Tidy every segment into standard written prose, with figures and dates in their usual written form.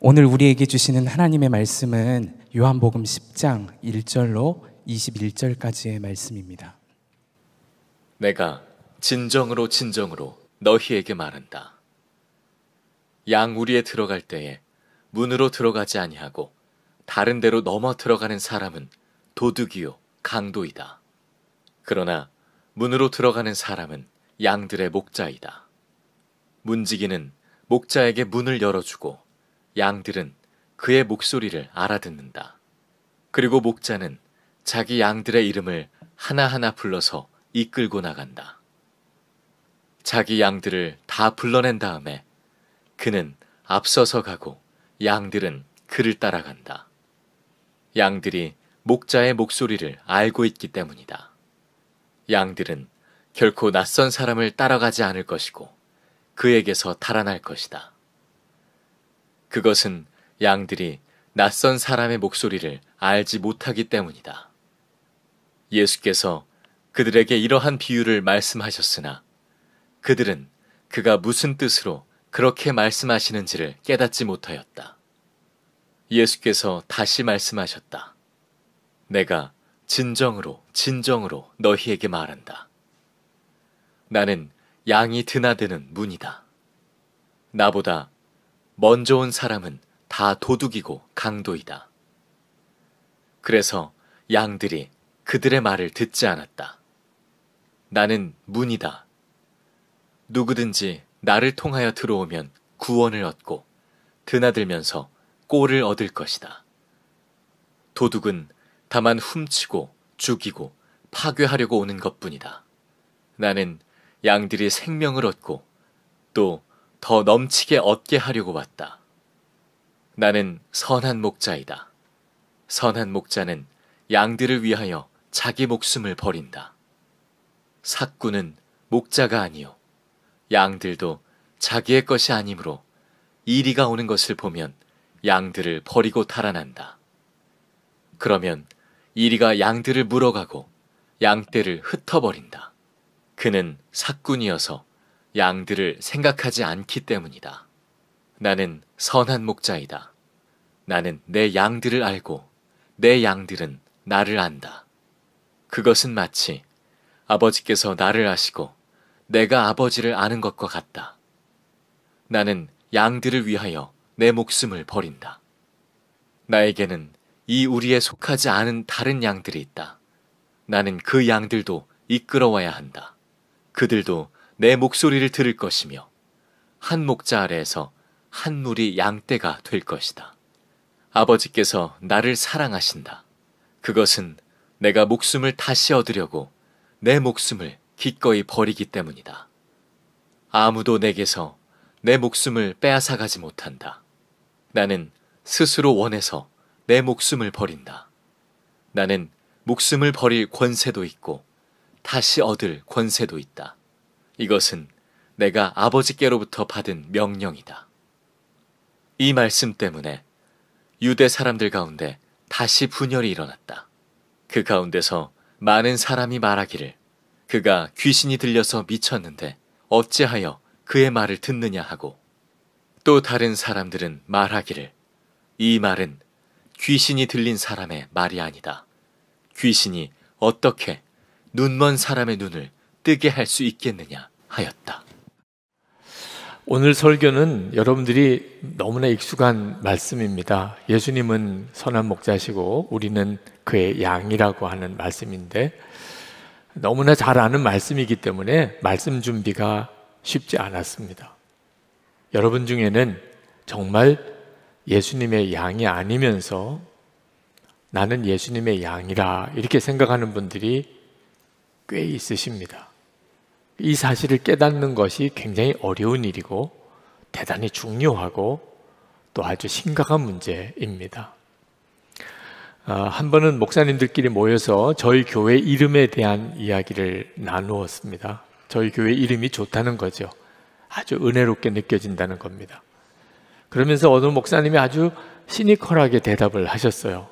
오늘 우리에게 주시는 하나님의 말씀은 요한복음 10장 1절로 21절까지의 말씀입니다. 내가 진정으로 너희에게 말한다. 양 우리에 들어갈 때에 문으로 들어가지 아니하고 다른 데로 넘어 들어가는 사람은 도둑이요 강도이다. 그러나 문으로 들어가는 사람은 양들의 목자이다. 문지기는 목자에게 문을 열어주고 양들은 그의 목소리를 알아듣는다. 그리고 목자는 자기 양들의 이름을 하나하나 불러서 이끌고 나간다. 자기 양들을 다 불러낸 다음에 그는 앞서서 가고 양들은 그를 따라간다. 양들이 목자의 목소리를 알고 있기 때문이다. 양들은 결코 낯선 사람을 따라가지 않을 것이고 그에게서 달아날 것이다. 그것은 양들이 낯선 사람의 목소리를 알지 못하기 때문이다. 예수께서 그들에게 이러한 비유를 말씀하셨으나 그들은 그가 무슨 뜻으로 그렇게 말씀하시는지를 깨닫지 못하였다. 예수께서 다시 말씀하셨다. 내가 진정으로 너희에게 말한다. 나는 양이 드나드는 문이다. 나보다 먼저 온 사람은 다 도둑이고 강도이다. 그래서 양들이 그들의 말을 듣지 않았다. 나는 문이다. 누구든지 나를 통하여 들어오면 구원을 얻고 드나들면서 꼴을 얻을 것이다. 도둑은 다만 훔치고 죽이고 파괴하려고 오는 것뿐이다. 나는 양들이 생명을 얻고 또 더 넘치게 얻게 하려고 왔다. 나는 선한 목자이다. 선한 목자는 양들을 위하여 자기 목숨을 버린다. 삭구는 목자가 아니요 양들도 자기의 것이 아니므로 이리가 오는 것을 보면 양들을 버리고 달아난다. 그러면 이리가 양들을 물어가고 양떼를 흩어버린다. 그는 삭군이어서 양들을 생각하지 않기 때문이다. 나는 선한 목자이다. 나는 내 양들을 알고 내 양들은 나를 안다. 그것은 마치 아버지께서 나를 아시고 내가 아버지를 아는 것과 같다. 나는 양들을 위하여 내 목숨을 버린다. 나에게는 이 우리에 속하지 않은 다른 양들이 있다. 나는 그 양들도 이끌어와야 한다. 그들도 내 목소리를 들을 것이며 한 목자 아래에서 한 무리 양떼가 될 것이다. 아버지께서 나를 사랑하신다. 그것은 내가 목숨을 다시 얻으려고 내 목숨을 기꺼이 버리기 때문이다. 아무도 내게서 내 목숨을 빼앗아가지 못한다. 나는 스스로 원해서 내 목숨을 버린다. 나는 목숨을 버릴 권세도 있고 다시 얻을 권세도 있다. 이것은 내가 아버지께로부터 받은 명령이다. 이 말씀 때문에 유대 사람들 가운데 다시 분열이 일어났다. 그 가운데서 많은 사람이 말하기를 그가 귀신이 들려서 미쳤는데 어찌하여 그의 말을 듣느냐 하고 또 다른 사람들은 말하기를 이 말은 귀신이 들린 사람의 말이 아니다. 귀신이 어떻게 눈먼 사람의 눈을 뜨게 할 수 있겠느냐 하였다. 오늘 설교는 여러분들이 너무나 익숙한 말씀입니다. 예수님은 선한 목자시고 우리는 그의 양이라고 하는 말씀인데 너무나 잘 아는 말씀이기 때문에 말씀 준비가 쉽지 않았습니다. 여러분 중에는 정말 예수님의 양이 아니면서 나는 예수님의 양이라 이렇게 생각하는 분들이 꽤 있으십니다. 이 사실을 깨닫는 것이 굉장히 어려운 일이고 대단히 중요하고 또 아주 심각한 문제입니다. 한 번은 목사님들끼리 모여서 저희 교회 이름에 대한 이야기를 나누었습니다. 저희 교회 이름이 좋다는 거죠. 아주 은혜롭게 느껴진다는 겁니다. 그러면서 어느 목사님이 아주 시니컬하게 대답을 하셨어요.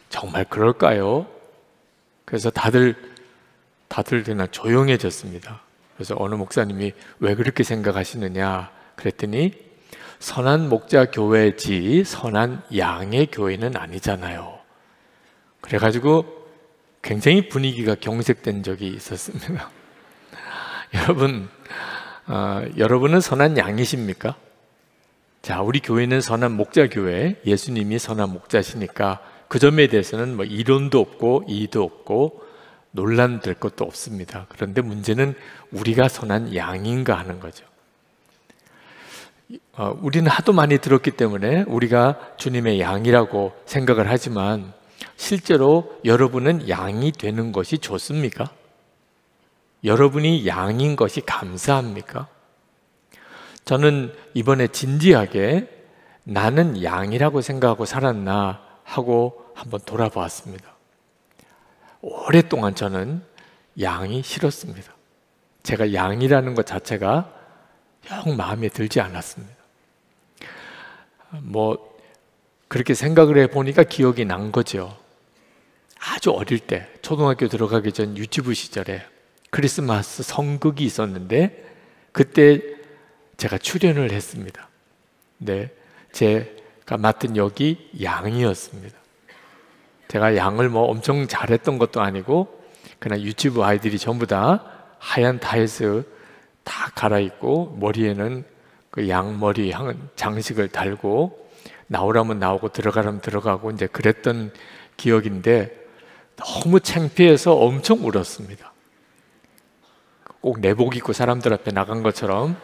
정말 그럴까요? 그래서 다들 그냥 조용해졌습니다. 그래서 어느 목사님이 왜 그렇게 생각하시느냐 그랬더니 선한 목자 교회지 선한 양의 교회는 아니잖아요. 그래가지고 굉장히 분위기가 경색된 적이 있었습니다. 여러분은 선한 양이십니까? 자, 우리 교회는 선한 목자 교회, 예수님이 선한 목자시니까 그 점에 대해서는 뭐 이론도 없고 이의도 없고 논란될 것도 없습니다. 그런데 문제는 우리가 선한 양인가 하는 거죠. 우리는 하도 많이 들었기 때문에 우리가 주님의 양이라고 생각을 하지만 실제로 여러분은 양이 되는 것이 좋습니까? 여러분이 양인 것이 감사합니까? 저는 이번에 진지하게 나는 양이라고 생각하고 살았나 하고 한번 돌아보았습니다. 오랫동안 저는 양이 싫었습니다. 제가 양이라는 것 자체가 영 마음에 들지 않았습니다. 그렇게 생각을 해보니까 기억이 난 거죠. 아주 어릴 때 초등학교 들어가기 전 유치부 시절에 크리스마스 성극이 있었는데 그때 제가 출연을 했습니다. 네, 제가 맡은 역이 양이었습니다. 제가 양을 엄청 잘했던 것도 아니고 그냥 유치부 아이들이 전부 다 하얀 타이즈 다 갈아입고 머리에는 그 양머리 장식을 달고 나오라면 나오고 들어가라면 들어가고 이제 그랬던 기억인데 너무 창피해서 엄청 울었습니다. 꼭 내복 입고 사람들 앞에 나간 것처럼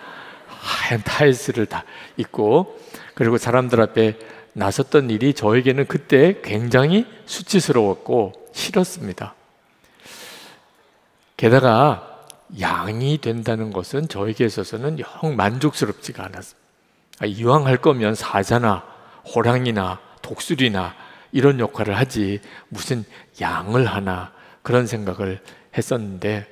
하얀 타이즈를 다 입고 그리고 사람들 앞에 나섰던 일이 저에게는 그때 굉장히 수치스러웠고 싫었습니다. 게다가 양이 된다는 것은 저에게 있어서는 영 만족스럽지가 않았습니다. 이왕 할 거면 사자나 호랑이나 독수리나 이런 역할을 하지 무슨 양을 하나 그런 생각을 했었는데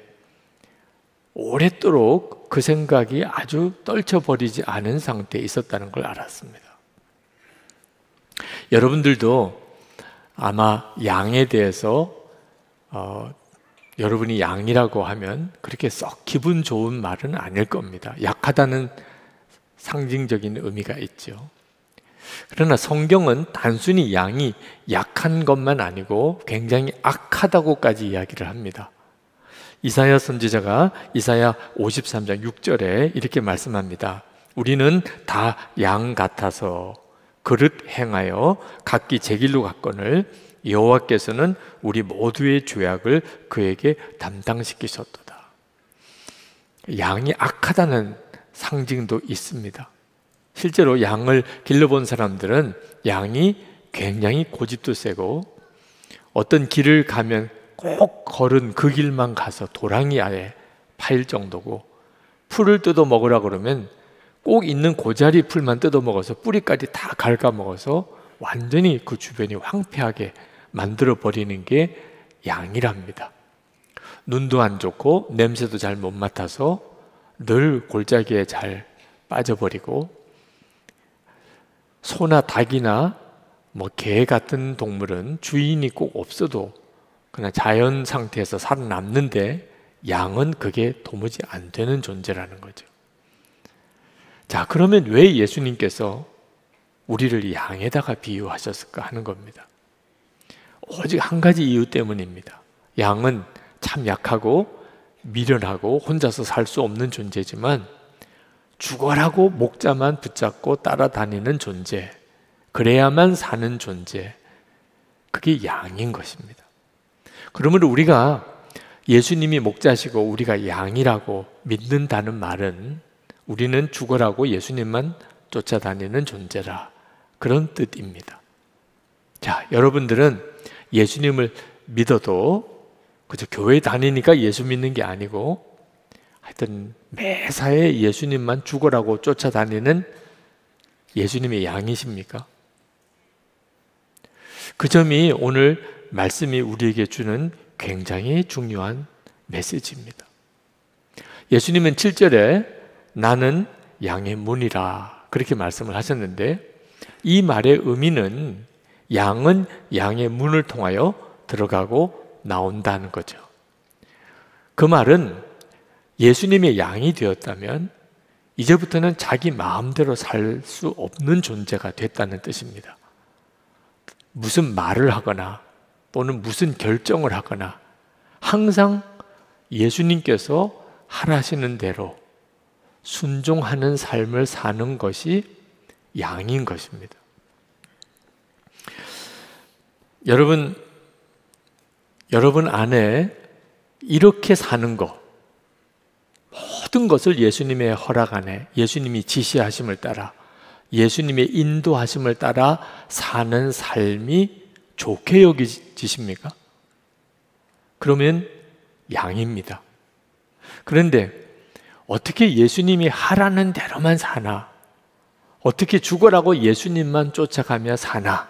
오랫도록 그 생각이 아주 떨쳐버리지 않은 상태에 있었다는 걸 알았습니다. 여러분들도 아마 양에 대해서 여러분이 양이라고 하면 그렇게 썩 기분 좋은 말은 아닐 겁니다. 약하다는 상징적인 의미가 있죠. 그러나 성경은 단순히 양이 약한 것만 아니고 굉장히 악하다고까지 이야기를 합니다. 이사야 선지자가 이사야 53장 6절에 이렇게 말씀합니다. 우리는 다 양 같아서 그릇 행하여 각기 제 길로 갔거늘 여호와께서는 우리 모두의 죄악을 그에게 담당시키셨도다. 양이 악하다는 상징도 있습니다. 실제로 양을 길러본 사람들은 양이 굉장히 고집도 세고 어떤 길을 가면 꼭 걸은 그 길만 가서 도랑이 아예 파일 정도고 풀을 뜯어 먹으라 그러면 꼭 있는 고자리 풀만 뜯어 먹어서 뿌리까지 다 갉아 먹어서 완전히 그 주변이 황폐하게 만들어 버리는 게 양이랍니다. 눈도 안 좋고 냄새도 잘 못 맡아서 늘 골짜기에 잘 빠져버리고 소나 닭이나 개 같은 동물은 주인이 꼭 없어도 그냥 자연 상태에서 살아남는데 양은 그게 도무지 안 되는 존재라는 거죠. 자, 그러면 왜 예수님께서 우리를 양에다가 비유하셨을까 하는 겁니다. 오직 한 가지 이유 때문입니다. 양은 참 약하고 미련하고 혼자서 살 수 없는 존재지만 죽어라고 목자만 붙잡고 따라다니는 존재, 그래야만 사는 존재, 그게 양인 것입니다. 그러므로 우리가 예수님이 목자시고 우리가 양이라고 믿는다는 말은 우리는 죽어라고 예수님만 쫓아다니는 존재라, 그런 뜻입니다. 자, 여러분들은 예수님을 믿어도 그저 교회 다니니까 예수 믿는 게 아니고 하여튼 매사에 예수님만 죽어라고 쫓아다니는 예수님의 양이십니까? 그 점이 오늘 말씀이 우리에게 주는 굉장히 중요한 메시지입니다. 예수님은 7절에 나는 양의 문이라 그렇게 말씀을 하셨는데 이 말의 의미는 양은 양의 문을 통하여 들어가고 나온다는 거죠. 그 말은 예수님의 양이 되었다면 이제부터는 자기 마음대로 살 수 없는 존재가 됐다는 뜻입니다. 무슨 말을 하거나 또는 무슨 결정을 하거나 항상 예수님께서 하라시는 대로 순종하는 삶을 사는 것이 양인 것입니다. 여러분 안에 이렇게 사는 것, 모든 것을 예수님의 허락 안에, 예수님이 지시하심을 따라, 예수님의 인도하심을 따라 사는 삶이 좋게 여기십니까? 그러면 양입니다. 그런데 어떻게 예수님이 하라는 대로만 사나? 어떻게 죽으라고 예수님만 쫓아가며 사나?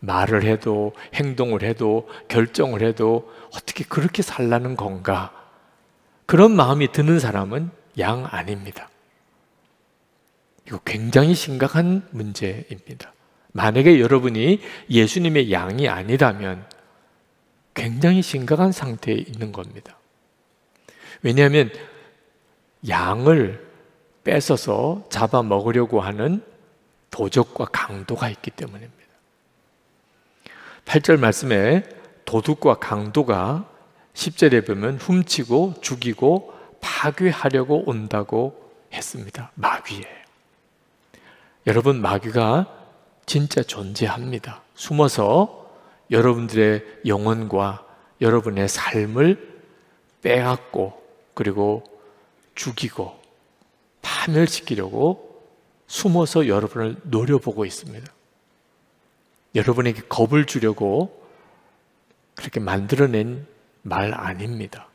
말을 해도 행동을 해도 결정을 해도 어떻게 그렇게 살라는 건가? 그런 마음이 드는 사람은 양 아닙니다. 이거 굉장히 심각한 문제입니다. 만약에 여러분이 예수님의 양이 아니라면 굉장히 심각한 상태에 있는 겁니다. 왜냐하면 양을 뺏어서 잡아먹으려고 하는 도적과 강도가 있기 때문입니다. 8절 말씀에 도둑과 강도가 10절에 보면 훔치고 죽이고 파괴하려고 온다고 했습니다. 마귀예요. 여러분, 마귀가 진짜 존재합니다. 숨어서 여러분들의 영혼과 여러분의 삶을 빼앗고 그리고 죽이고 파멸시키려고 숨어서 여러분을 노려보고 있습니다. 여러분에게 겁을 주려고 그렇게 만들어낸 말 아닙니다.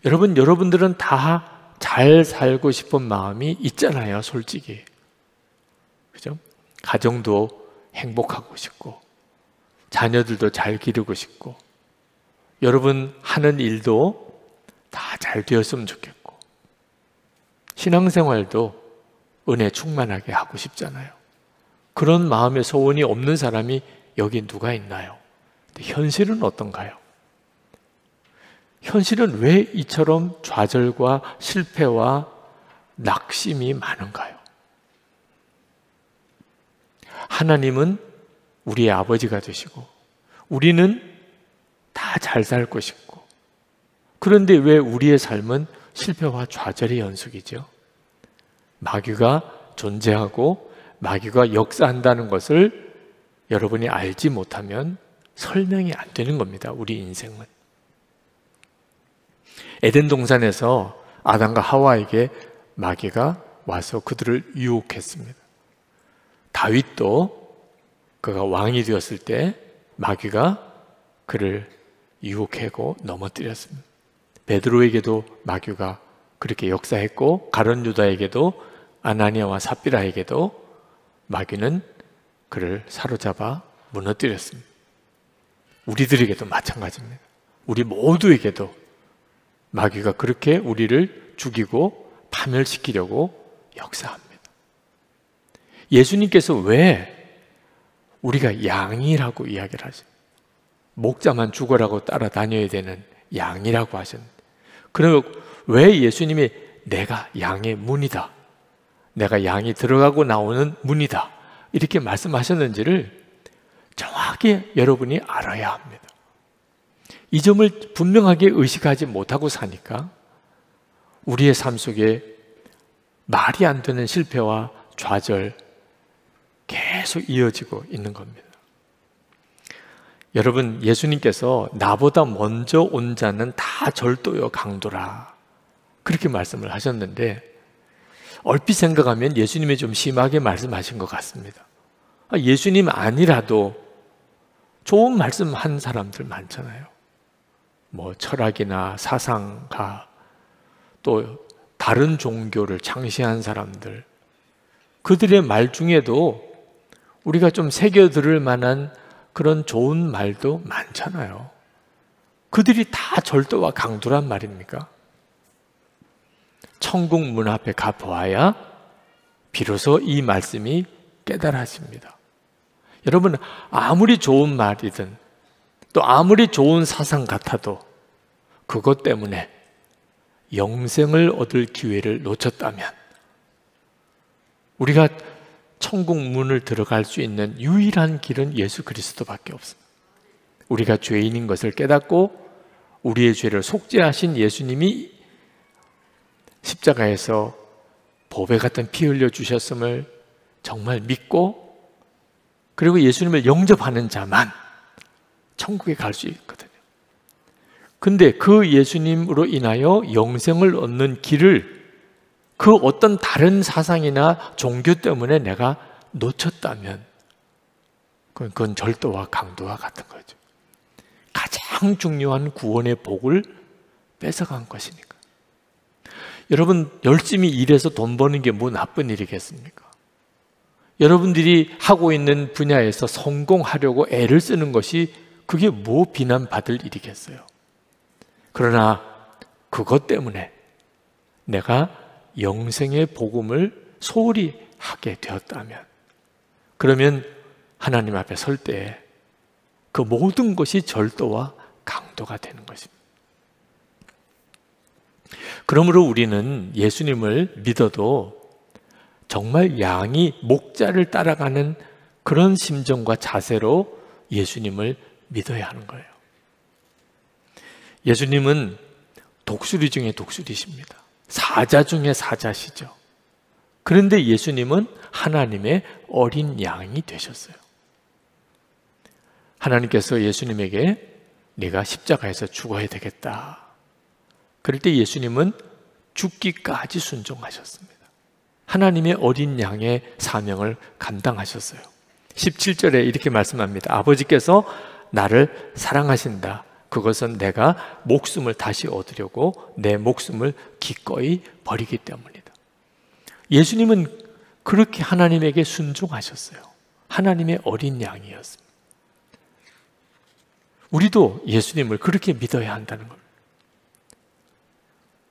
여러분들은 다 잘 살고 싶은 마음이 있잖아요, 솔직히. 그죠? 가정도 행복하고 싶고, 자녀들도 잘 기르고 싶고, 여러분 하는 일도 다 잘 되었으면 좋겠고, 신앙생활도 은혜 충만하게 하고 싶잖아요. 그런 마음의 소원이 없는 사람이 여기 누가 있나요? 근데 현실은 어떤가요? 현실은 왜 이처럼 좌절과 실패와 낙심이 많은가요? 하나님은 우리의 아버지가 되시고 우리는 다 잘 살고 싶고, 그런데 왜 우리의 삶은 실패와 좌절의 연속이죠? 마귀가 존재하고 마귀가 역사한다는 것을 여러분이 알지 못하면 설명이 안 되는 겁니다. 우리 인생은. 에덴 동산에서 아담과 하와에게 마귀가 와서 그들을 유혹했습니다. 다윗도 그가 왕이 되었을 때 마귀가 그를 유혹하고 넘어뜨렸습니다. 베드로에게도 마귀가 그렇게 역사했고, 가룟 유다에게도, 아나니아와 삽비라에게도 마귀는 그를 사로잡아 무너뜨렸습니다. 우리들에게도 마찬가지입니다. 우리 모두에게도 마귀가 그렇게 우리를 죽이고 파멸시키려고 역사합니다. 예수님께서 왜 우리가 양이라고 이야기를 하죠? 목자만 죽으라고 따라다녀야 되는 양이라고 하셨는데, 그러면 왜 예수님이 내가 양의 문이다, 내가 양이 들어가고 나오는 문이다 이렇게 말씀하셨는지를 정확히 여러분이 알아야 합니다. 이 점을 분명하게 의식하지 못하고 사니까 우리의 삶 속에 말이 안 되는 실패와 좌절 계속 이어지고 있는 겁니다. 여러분, 예수님께서 나보다 먼저 온 자는 다 절도요 강도라 그렇게 말씀을 하셨는데, 얼핏 생각하면 예수님이 좀 심하게 말씀하신 것 같습니다. 예수님 아니라도 좋은 말씀한 사람들 많잖아요. 뭐 철학이나 사상가, 또 다른 종교를 창시한 사람들, 그들의 말 중에도 우리가 좀 새겨 들을 만한 그런 좋은 말도 많잖아요. 그들이 다 절도와 강도란 말입니까? 천국 문 앞에 가보아야 비로소 이 말씀이 깨달아집니다. 여러분, 아무리 좋은 말이든 또 아무리 좋은 사상 같아도 그것 때문에 영생을 얻을 기회를 놓쳤다면, 우리가 천국 문을 들어갈 수 있는 유일한 길은 예수 그리스도밖에 없습니다. 우리가 죄인인 것을 깨닫고 우리의 죄를 속죄하신 예수님이 십자가에서 보배 같은 피 흘려 주셨음을 정말 믿고, 그리고 예수님을 영접하는 자만 천국에 갈 수 있거든요. 근데 그 예수님으로 인하여 영생을 얻는 길을 그 어떤 다른 사상이나 종교 때문에 내가 놓쳤다면 그건 절도와 강도와 같은 거죠. 가장 중요한 구원의 복을 뺏어간 것이니까. 여러분, 열심히 일해서 돈 버는 게 뭐 나쁜 일이겠습니까? 여러분들이 하고 있는 분야에서 성공하려고 애를 쓰는 것이 그게 뭐 비난받을 일이겠어요? 그러나 그것 때문에 내가 영생의 복음을 소홀히 하게 되었다면, 그러면 하나님 앞에 설 때 그 모든 것이 절도와 강도가 되는 것입니다. 그러므로 우리는 예수님을 믿어도 정말 양이 목자를 따라가는 그런 심정과 자세로 예수님을 믿어야 하는 거예요. 예수님은 독수리 중에 독수리십니다. 사자 중에 사자시죠. 그런데 예수님은 하나님의 어린 양이 되셨어요. 하나님께서 예수님에게 네가 십자가에서 죽어야 되겠다. 그럴 때 예수님은 죽기까지 순종하셨습니다. 하나님의 어린 양의 사명을 감당하셨어요. 17절에 이렇게 말씀합니다. 아버지께서 나를 사랑하신다. 그것은 내가 목숨을 다시 얻으려고 내 목숨을 기꺼이 버리기 때문이다. 예수님은 그렇게 하나님에게 순종하셨어요. 하나님의 어린 양이었습니다. 우리도 예수님을 그렇게 믿어야 한다는 겁니다.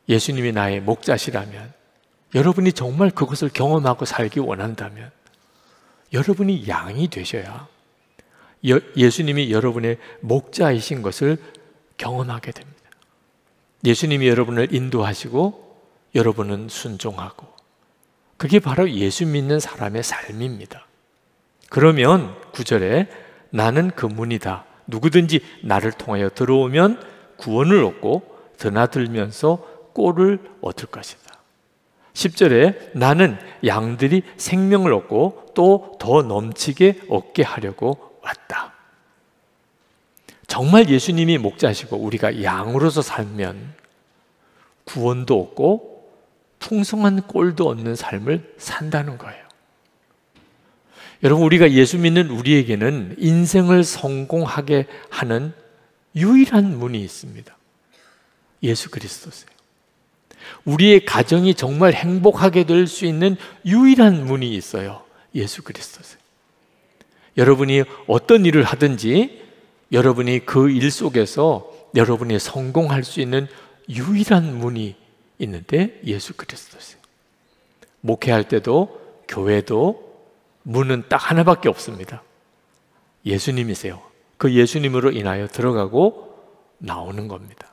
예수님이 나의 목자시라면, 여러분이 정말 그것을 경험하고 살기 원한다면 여러분이 양이 되셔야 예수님이 여러분의 목자이신 것을 경험하게 됩니다. 예수님이 여러분을 인도하시고 여러분은 순종하고, 그게 바로 예수 믿는 사람의 삶입니다. 그러면 9절에 나는 그 문이다. 누구든지 나를 통하여 들어오면 구원을 얻고 드나들면서 꼴을 얻을 것이다. 10절에 나는 양들이 생명을 얻고 또 더 넘치게 얻게 하려고 왔다. 정말 예수님이 목자시고 우리가 양으로서 살면 구원도 얻고 풍성한 꼴도 얻는 삶을 산다는 거예요. 여러분, 우리가 예수 믿는 우리에게는 인생을 성공하게 하는 유일한 문이 있습니다. 예수 그리스도세요. 우리의 가정이 정말 행복하게 될 수 있는 유일한 문이 있어요. 예수 그리스도세요. 여러분이 어떤 일을 하든지 여러분이 그 일 속에서 여러분이 성공할 수 있는 유일한 문이 있는데 예수 그리스도세요. 목회할 때도 교회도 문은 딱 하나밖에 없습니다. 예수님이세요. 그 예수님으로 인하여 들어가고 나오는 겁니다.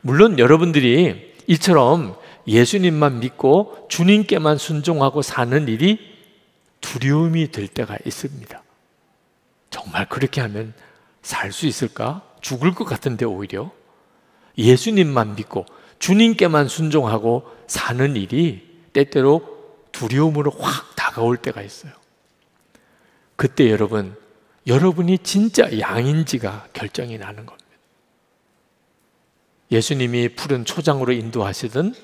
물론 여러분들이 이처럼 예수님만 믿고 주님께만 순종하고 사는 일이 두려움이 들 때가 있습니다. 정말 그렇게 하면 살 수 있을까? 죽을 것 같은데 오히려 예수님만 믿고 주님께만 순종하고 사는 일이 때때로 두려움으로 확 다가올 때가 있어요. 그때 여러분이 진짜 양인지가 결정이 나는 겁니다. 예수님이 푸른 초장으로 인도하시든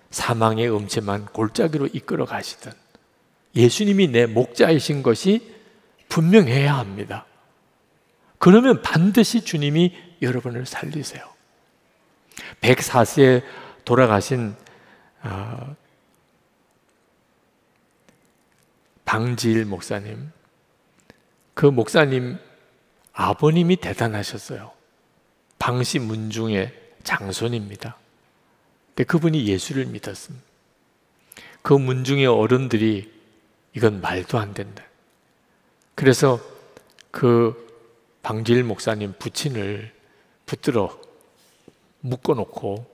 사망의 음침한 골짜기로 이끌어 가시든 예수님이 내 목자이신 것이 분명해야 합니다. 그러면 반드시 주님이 여러분을 살리세요. 104세에 돌아가신 방지일 목사님, 그 목사님 아버님이 대단하셨어요. 방시 문중의 장손입니다. 근데 그분이 예수를 믿었습니다. 그 문중의 어른들이 이건 말도 안 된다. 그래서 그 방지일 목사님 부친을 붙들어 묶어놓고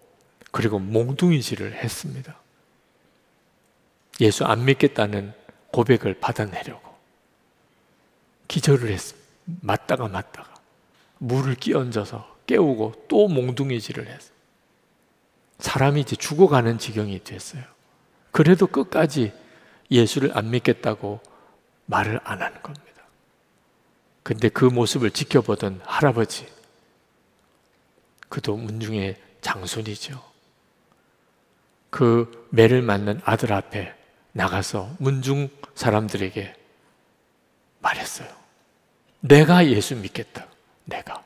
그리고 몽둥이질을 했습니다. 예수 안 믿겠다는 고백을 받아내려고 기절을 했습니다. 맞다가 물을 끼얹어서 깨우고 또 몽둥이질을 했어요. 사람이 이제 죽어가는 지경이 됐어요. 그래도 끝까지 예수를 안 믿겠다고 말을 안 하는 겁니다. 근데 그 모습을 지켜보던 할아버지, 그도 문중의 장손이죠. 그 매를 맞는 아들 앞에 나가서 문중 사람들에게 말했어요. 내가 예수 믿겠다. 내가.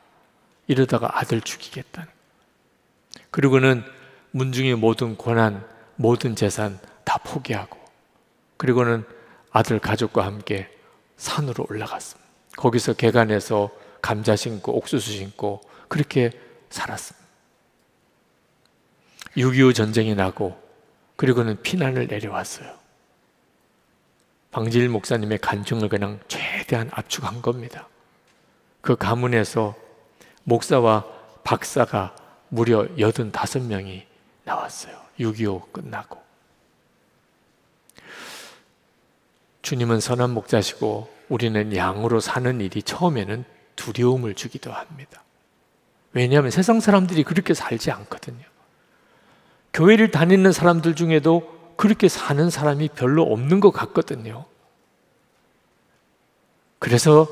이러다가 아들 죽이겠다. 그리고는 문중의 모든 권한, 모든 재산 다 포기하고, 그리고는 아들 가족과 함께 산으로 올라갔습니다. 거기서 개간에서 감자 심고 옥수수 심고 그렇게 살았습니다. 6.25 전쟁이 나고 그리고는 피난을 내려왔어요. 방지일 목사님의 간증을 그냥 최대한 압축한 겁니다. 그 가문에서 목사와 박사가 무려 85명이 나왔어요. 6.25 끝나고. 주님은 선한 목자시고 우리는 양으로 사는 일이 처음에는 두려움을 주기도 합니다. 왜냐하면 세상 사람들이 그렇게 살지 않거든요. 교회를 다니는 사람들 중에도 그렇게 사는 사람이 별로 없는 것 같거든요. 그래서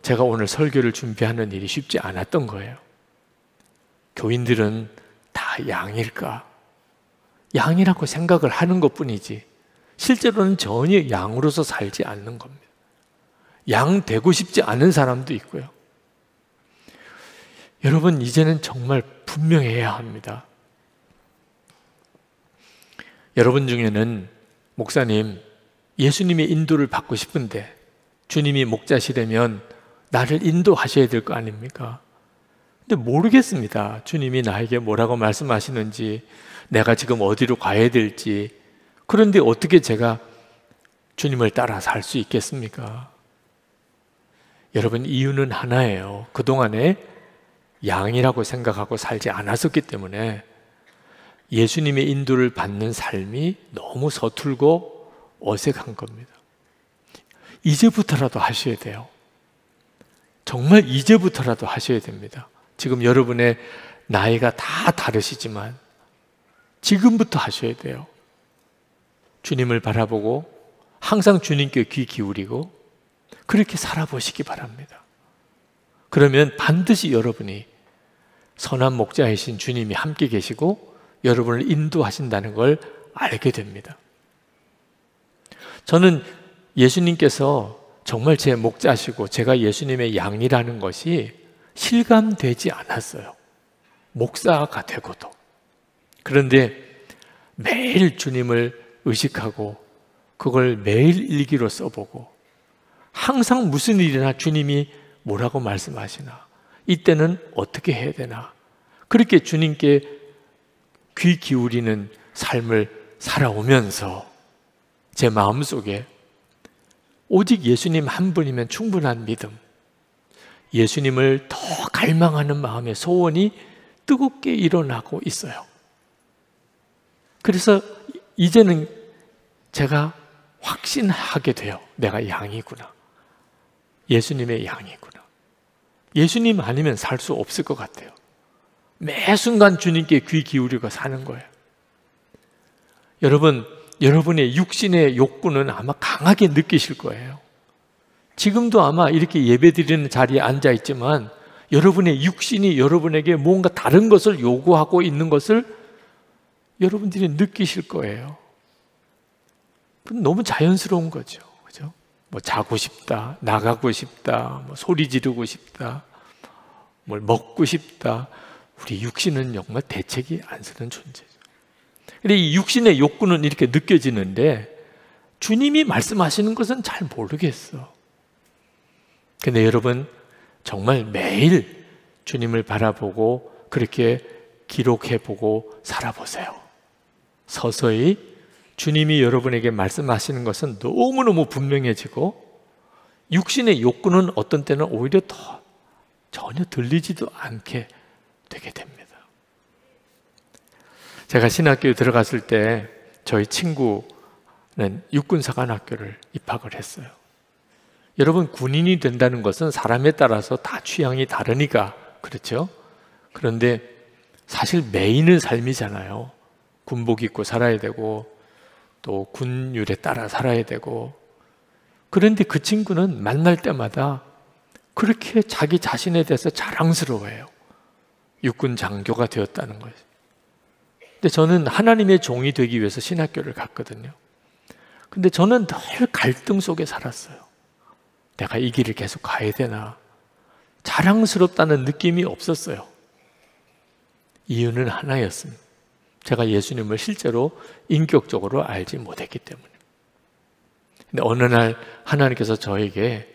제가 오늘 설교를 준비하는 일이 쉽지 않았던 거예요. 교인들은 다 양일까? 양이라고 생각을 하는 것뿐이지 실제로는 전혀 양으로서 살지 않는 겁니다. 양 되고 싶지 않은 사람도 있고요. 여러분, 이제는 정말 분명해야 합니다. 여러분 중에는 목사님, 예수님의 인도를 받고 싶은데 주님이 목자시되면 나를 인도하셔야 될 거 아닙니까? 근데 모르겠습니다. 주님이 나에게 뭐라고 말씀하시는지, 내가 지금 어디로 가야 될지. 그런데 어떻게 제가 주님을 따라 살 수 있겠습니까? 여러분, 이유는 하나예요. 그동안에 양이라고 생각하고 살지 않았었기 때문에 예수님의 인도를 받는 삶이 너무 서툴고 어색한 겁니다. 이제부터라도 하셔야 돼요. 정말 이제부터라도 하셔야 됩니다. 지금 여러분의 나이가 다 다르시지만 지금부터 하셔야 돼요. 주님을 바라보고 항상 주님께 귀 기울이고 그렇게 살아보시기 바랍니다. 그러면 반드시 여러분이 선한 목자이신 주님이 함께 계시고 여러분을 인도하신다는 걸 알게 됩니다. 저는 예수님께서 정말 제 목자시고 제가 예수님의 양이라는 것이 실감되지 않았어요. 목사가 되고도. 그런데 매일 주님을 의식하고 그걸 매일 일기로 써보고 항상 무슨 일이나 주님이 뭐라고 말씀하시나, 이때는 어떻게 해야 되나, 그렇게 주님께 귀 기울이는 삶을 살아오면서 제 마음속에 오직 예수님 한 분이면 충분한 믿음, 예수님을 더 갈망하는 마음의 소원이 뜨겁게 일어나고 있어요. 그래서 이제는 제가 확신하게 돼요. 내가 양이구나. 예수님의 양이구나. 예수님 아니면 살 수 없을 것 같아요. 매 순간 주님께 귀 기울이고 사는 거예요. 여러분, 여러분의 육신의 욕구는 아마 강하게 느끼실 거예요. 지금도 아마 이렇게 예배드리는 자리에 앉아 있지만 여러분의 육신이 여러분에게 뭔가 다른 것을 요구하고 있는 것을 여러분들이 느끼실 거예요. 너무 자연스러운 거죠. 그죠? 뭐 자고 싶다, 나가고 싶다, 뭐 소리 지르고 싶다, 뭘 먹고 싶다. 우리 육신은 정말 대책이 안 서는 존재죠. 근데 이 육신의 욕구는 이렇게 느껴지는데 주님이 말씀하시는 것은 잘 모르겠어. 근데 여러분, 정말 매일 주님을 바라보고 그렇게 기록해보고 살아보세요. 서서히 주님이 여러분에게 말씀하시는 것은 너무너무 분명해지고 육신의 욕구는 어떤 때는 오히려 더 전혀 들리지도 않게 되게 됩니다. 제가 신학교에 들어갔을 때 저희 친구는 육군사관학교를 입학을 했어요. 여러분, 군인이 된다는 것은 사람에 따라서 다 취향이 다르니까 그렇죠? 그런데 사실 매이는 삶이잖아요. 군복 입고 살아야 되고 또 군율에 따라 살아야 되고. 그런데 그 친구는 만날 때마다 그렇게 자기 자신에 대해서 자랑스러워해요. 육군 장교가 되었다는 거예요. 근데 저는 하나님의 종이 되기 위해서 신학교를 갔거든요. 근데 저는 늘 갈등 속에 살았어요. 내가 이 길을 계속 가야 되나? 자랑스럽다는 느낌이 없었어요. 이유는 하나였습니다. 제가 예수님을 실제로 인격적으로 알지 못했기 때문에. 근데 어느 날 하나님께서 저에게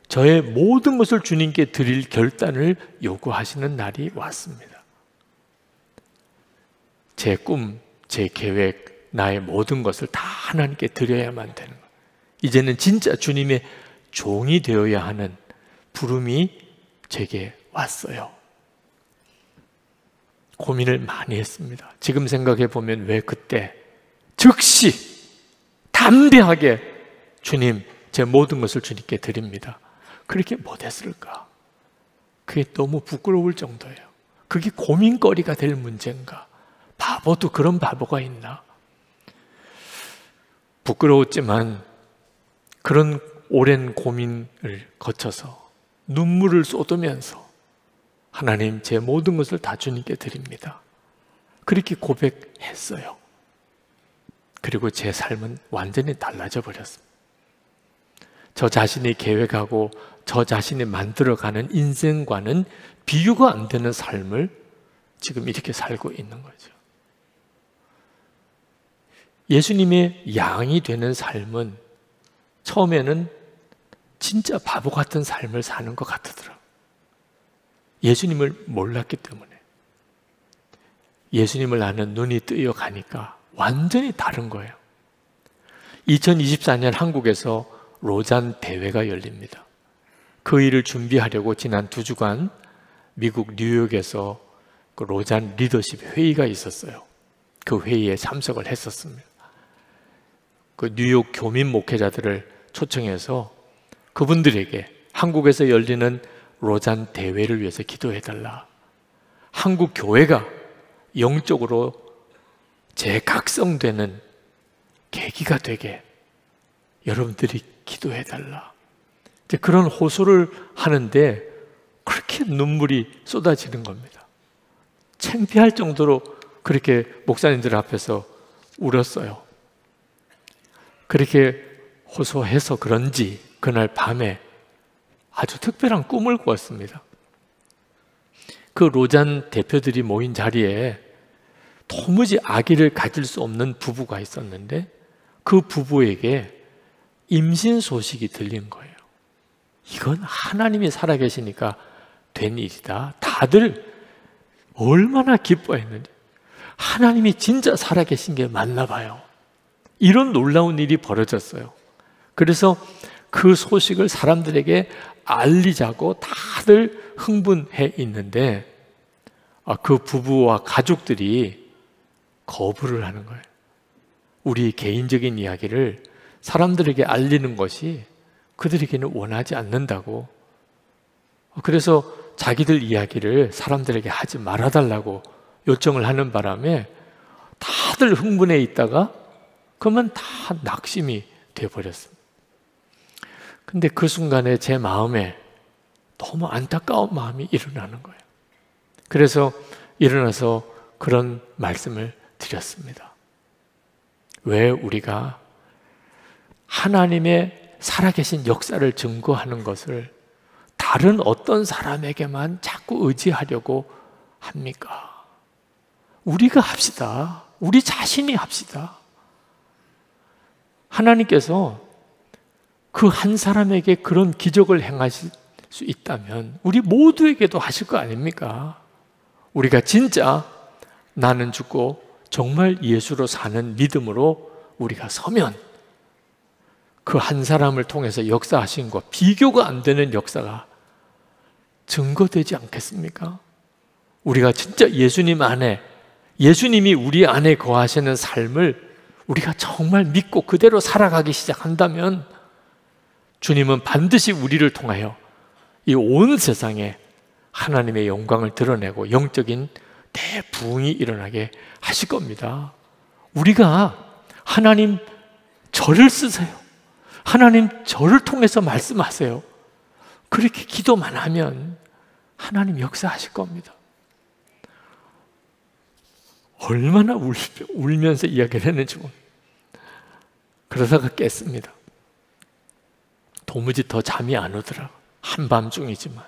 저의 모든 것을 주님께 드릴 결단을 요구하시는 날이 왔습니다. 제 꿈, 제 계획, 나의 모든 것을 다 하나님께 드려야만 되는 거예요. 이제는 진짜 주님의 종이 되어야 하는 부름이 제게 왔어요. 고민을 많이 했습니다. 지금 생각해 보면 왜 그때 즉시 담대하게 주님, 제 모든 것을 주님께 드립니다. 그렇게 못했을까? 그게 너무 부끄러울 정도예요. 그게 고민거리가 될 문제인가? 바보도 그런 바보가 있나? 부끄러웠지만 그런 오랜 고민을 거쳐서 눈물을 쏟으면서 하나님, 제 모든 것을 다 주님께 드립니다. 그렇게 고백했어요. 그리고 제 삶은 완전히 달라져 버렸습니다. 저 자신이 계획하고 저 자신이 만들어가는 인생과는 비교가 안 되는 삶을 지금 이렇게 살고 있는 거죠. 예수님의 양이 되는 삶은 처음에는 진짜 바보 같은 삶을 사는 것 같더라고요. 예수님을 몰랐기 때문에. 예수님을 아는 눈이 뜨여 가니까 완전히 다른 거예요. 2024년 한국에서 로잔 대회가 열립니다. 그 일을 준비하려고 지난 2주간 미국 뉴욕에서 그 로잔 리더십 회의가 있었어요. 그 회의에 참석을 했었습니다. 그 뉴욕 교민 목회자들을 초청해서 그분들에게 한국에서 열리는 로잔 대회를 위해서 기도해달라. 한국 교회가 영적으로 재각성되는 계기가 되게 여러분들이 기도해달라. 이제 그런 호소를 하는데 그렇게 눈물이 쏟아지는 겁니다. 창피할 정도로 그렇게 목사님들 앞에서 울었어요. 그렇게 호소해서 그런지 그날 밤에 아주 특별한 꿈을 꾸었습니다. 그 로잔 대표들이 모인 자리에 도무지 아기를 가질 수 없는 부부가 있었는데 그 부부에게 임신 소식이 들린 거예요. 이건 하나님이 살아계시니까 된 일이다. 다들 얼마나 기뻐했는지. 하나님이 진짜 살아계신 게 맞나 봐요. 이런 놀라운 일이 벌어졌어요. 그래서 그 소식을 사람들에게 알리자고 다들 흥분해 있는데 그 부부와 가족들이 거부를 하는 거예요. 우리 개인적인 이야기를 사람들에게 알리는 것이 그들에게는 원하지 않는다고. 그래서 자기들 이야기를 사람들에게 하지 말아달라고 요청을 하는 바람에 다들 흥분해 있다가 그러면 다 낙심이 되어버렸습니다. 근데 그 순간에 제 마음에 너무 안타까운 마음이 일어나는 거예요. 그래서 일어나서 그런 말씀을 드렸습니다. 왜 우리가 하나님의 살아계신 역사를 증거하는 것을 다른 어떤 사람에게만 자꾸 의지하려고 합니까? 우리가 합시다. 우리 자신이 합시다. 하나님께서 그 한 사람에게 그런 기적을 행하실 수 있다면 우리 모두에게도 하실 거 아닙니까? 우리가 진짜 나는 죽고 정말 예수로 사는 믿음으로 우리가 서면 그 한 사람을 통해서 역사하신 것, 비교가 안 되는 역사가 증거되지 않겠습니까? 우리가 진짜 예수님 안에 예수님이 우리 안에 거하시는 삶을 우리가 정말 믿고 그대로 살아가기 시작한다면 주님은 반드시 우리를 통하여 이 온 세상에 하나님의 영광을 드러내고 영적인 대부흥이 일어나게 하실 겁니다. 우리가 하나님 저를 쓰세요. 하나님 저를 통해서 말씀하세요. 그렇게 기도만 하면 하나님 역사하실 겁니다. 얼마나 울면서 이야기를 했는지 모릅니다. 그러다가 깼습니다. 도무지 더 잠이 안 오더라고요. 한밤중이지만.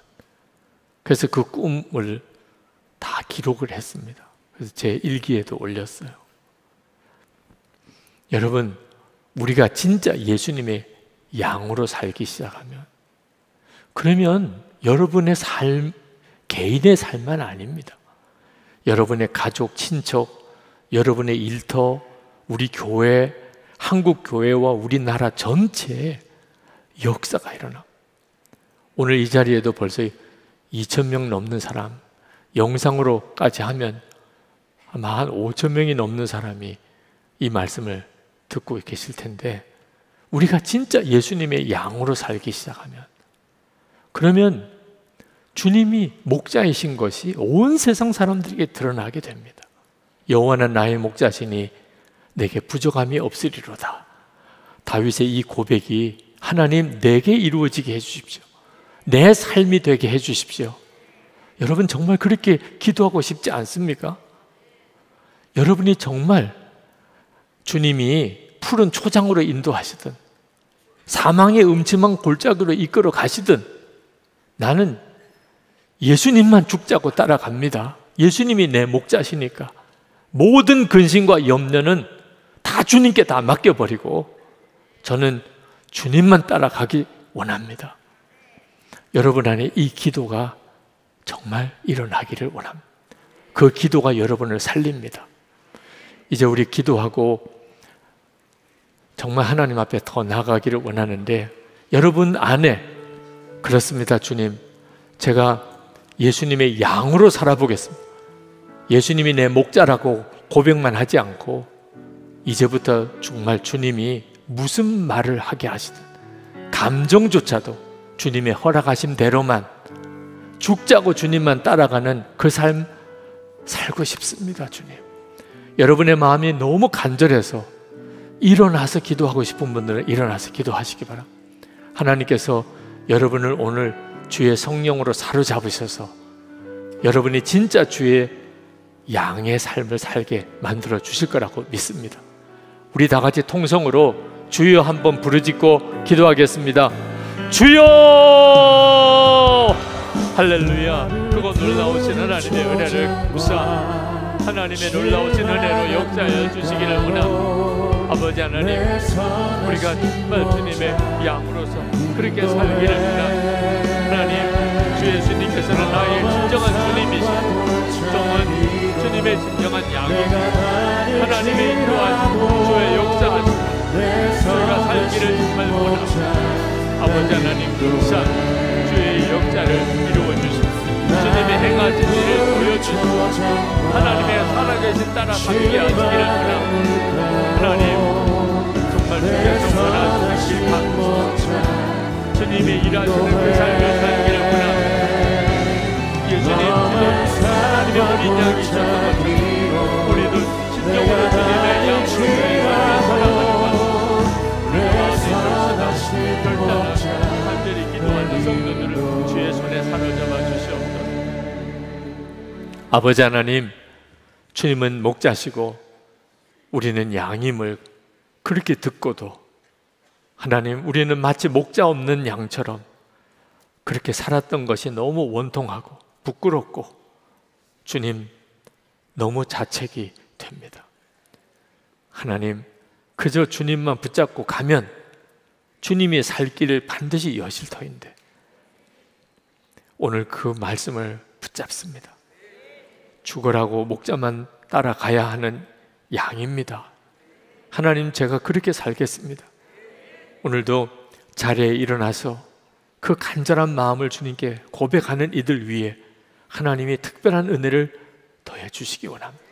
그래서 그 꿈을 다 기록을 했습니다. 그래서 제 일기에도 올렸어요. 여러분, 우리가 진짜 예수님의 양으로 살기 시작하면, 그러면 여러분의 삶, 개인의 삶만 아닙니다. 여러분의 가족, 친척, 여러분의 일터, 우리 교회, 한국 교회와 우리나라 전체에 역사가 일어나. 오늘 이 자리에도 벌써 2,000명 넘는 사람, 영상으로까지 하면 아마 한 5,000명이 넘는 사람이 이 말씀을 듣고 계실 텐데, 우리가 진짜 예수님의 양으로 살기 시작하면, 그러면 주님이 목자이신 것이 온 세상 사람들에게 드러나게 됩니다. 여호와는 나의 목자시니 내게 부족함이 없으리로다. 다윗의 이 고백이 하나님 내게 이루어지게 해주십시오. 내 삶이 되게 해주십시오. 여러분 정말 그렇게 기도하고 싶지 않습니까? 여러분이 정말 주님이 푸른 초장으로 인도하시든 사망의 음침한 골짜기로 이끌어 가시든 나는 예수님만 죽자고 따라갑니다. 예수님이 내 목자시니까 모든 근심과 염려는 다 주님께 다 맡겨버리고 저는 주님만 따라가기 원합니다. 여러분 안에 이 기도가 정말 일어나기를 원합니다. 그 기도가 여러분을 살립니다. 이제 우리 기도하고 정말 하나님 앞에 더 나아가기를 원하는데, 여러분 안에 그렇습니다. 주님, 제가 예수님의 양으로 살아보겠습니다. 예수님이 내 목자라고 고백만 하지 않고 이제부터 정말 주님이 무슨 말을 하게 하시든 감정조차도 주님의 허락하신 대로만 죽자고 주님만 따라가는 그 삶 살고 싶습니다. 주님, 여러분의 마음이 너무 간절해서 일어나서 기도하고 싶은 분들은 일어나서 기도하시기 바랍니다. 하나님께서 여러분을 오늘 주의 성령으로 사로잡으셔서 여러분이 진짜 주의 양의 삶을 살게 만들어 주실 거라고 믿습니다. 우리 다 같이 통성으로 주여 한번 부르짖고 기도하겠습니다. 주여! 할렐루야. 그거 놀라우신 하나님의 은혜를 구사 하나님의 놀라우신 은혜로 역사하여 주시기를 원합니다. 아버지 하나님, 우리가 정말 주님의 양으로서 그렇게 살기를 원합니다. 하나님, 주 예수님께서는 나의 진정한 주님이시고 정말 주님의 진정한 양이고 하나님의 인도하시고 주의 역사하시고 저희가 살기를 정말 원합니다. 아버지 하나님, 항상 주의 역사를 이루어 주시고 주님의 행하신 일을 보여주시고 하나님의 살아계신 따라가게 하시기를 원합니다. 하나님, 정말 주께서 원하시는 길 가꾸시고 주님이 일하시는 그 삶을 살기를 원합니다. 예수님, 하나님의 어린 양이셨던 것처럼 우리도 진정으로 주님의 양으로 저희 삶을 살아가는 것입니다. 간절히 기도하는 성도들을 주의 손에 사로잡아 주시옵소서. 아버지 하나님, 주님은 목자시고 우리는 양임을 그렇게 듣고도 하나님, 우리는 마치 목자 없는 양처럼 그렇게 살았던 것이 너무 원통하고 부끄럽고 주님, 너무 자책이 됩니다. 하나님, 그저 주님만 붙잡고 가면 주님이 살 길을 반드시 여실 터인데 오늘 그 말씀을 붙잡습니다. 죽으라고 목자만 따라가야 하는 양입니다. 하나님, 제가 그렇게 살겠습니다. 오늘도 자리에 일어나서 그 간절한 마음을 주님께 고백하는 이들 위해 하나님이 특별한 은혜를 더해 주시기 원합니다.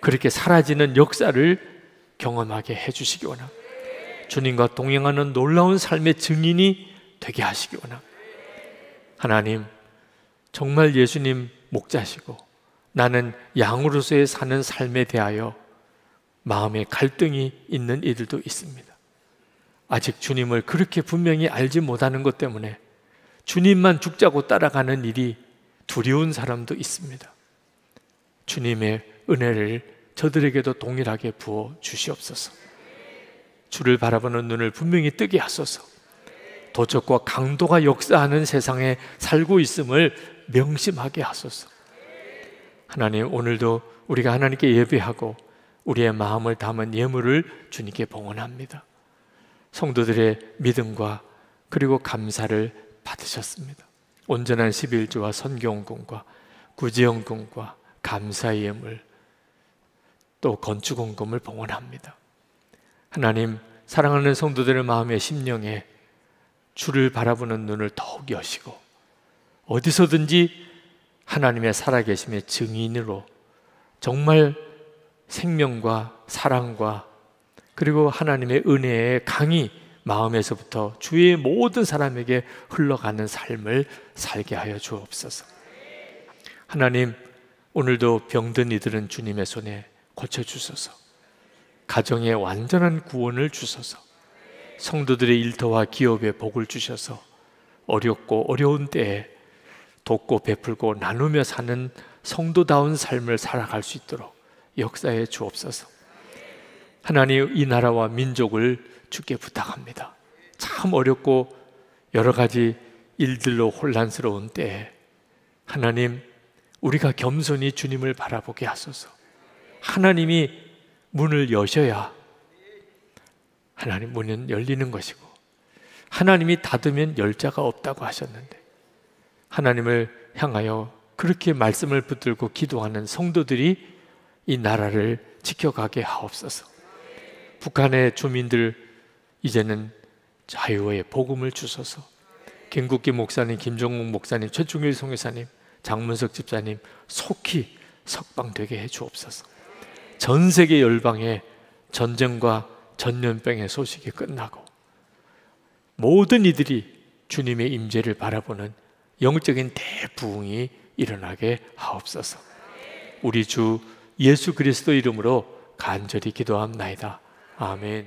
그렇게 사라지는 역사를 경험하게 해주시기 원합니다. 주님과 동행하는 놀라운 삶의 증인이 되게 하시기 원합니다. 하나님, 정말 예수님 목자시고 나는 양으로서의 사는 삶에 대하여 마음에 갈등이 있는 이들도 있습니다. 아직 주님을 그렇게 분명히 알지 못하는 것 때문에 주님만 죽자고 따라가는 일이 두려운 사람도 있습니다. 주님의 은혜를 저들에게도 동일하게 부어 주시옵소서. 주를 바라보는 눈을 분명히 뜨게 하소서. 도적과 강도가 역사하는 세상에 살고 있음을 명심하게 하소서. 하나님, 오늘도 우리가 하나님께 예배하고 우리의 마음을 담은 예물을 주님께 봉헌합니다. 성도들의 믿음과 그리고 감사를 받으셨습니다. 온전한 11조와 선교헌금과 구제헌금과 감사의 예물, 또 건축헌금을 봉헌합니다. 하나님, 사랑하는 성도들의 마음의 심령에 주를 바라보는 눈을 더욱 여시고 어디서든지 하나님의 살아계심의 증인으로 정말 생명과 사랑과 그리고 하나님의 은혜의 강이 마음에서부터 주위의 모든 사람에게 흘러가는 삶을 살게 하여 주옵소서. 하나님, 오늘도 병든 이들은 주님의 손에 고쳐주소서. 가정에 완전한 구원을 주소서. 성도들의 일터와 기업에 복을 주셔서 어렵고 어려운 때에 돕고 베풀고 나누며 사는 성도다운 삶을 살아갈 수 있도록 역사해 주옵소서. 하나님, 이 나라와 민족을 주께 부탁합니다. 참 어렵고 여러 가지 일들로 혼란스러운 때에 하나님, 우리가 겸손히 주님을 바라보게 하소서. 하나님이 문을 여셔야 하나님 문은 열리는 것이고 하나님이 닫으면 열 자가 없다고 하셨는데 하나님을 향하여 그렇게 말씀을 붙들고 기도하는 성도들이 이 나라를 지켜가게 하옵소서. 북한의 주민들 이제는 자유의 복음을 주소서. 김국기 목사님, 김종국 목사님, 최충일 선교사님, 장문석 집사님 속히 석방되게 해 주옵소서. 전 세계 열방에 전쟁과 전염병의 소식이 끝나고 모든 이들이 주님의 임재를 바라보는 영적인 대부흥이 일어나게 하옵소서. 우리 주 예수 그리스도 이름으로 간절히 기도합나이다. 아멘.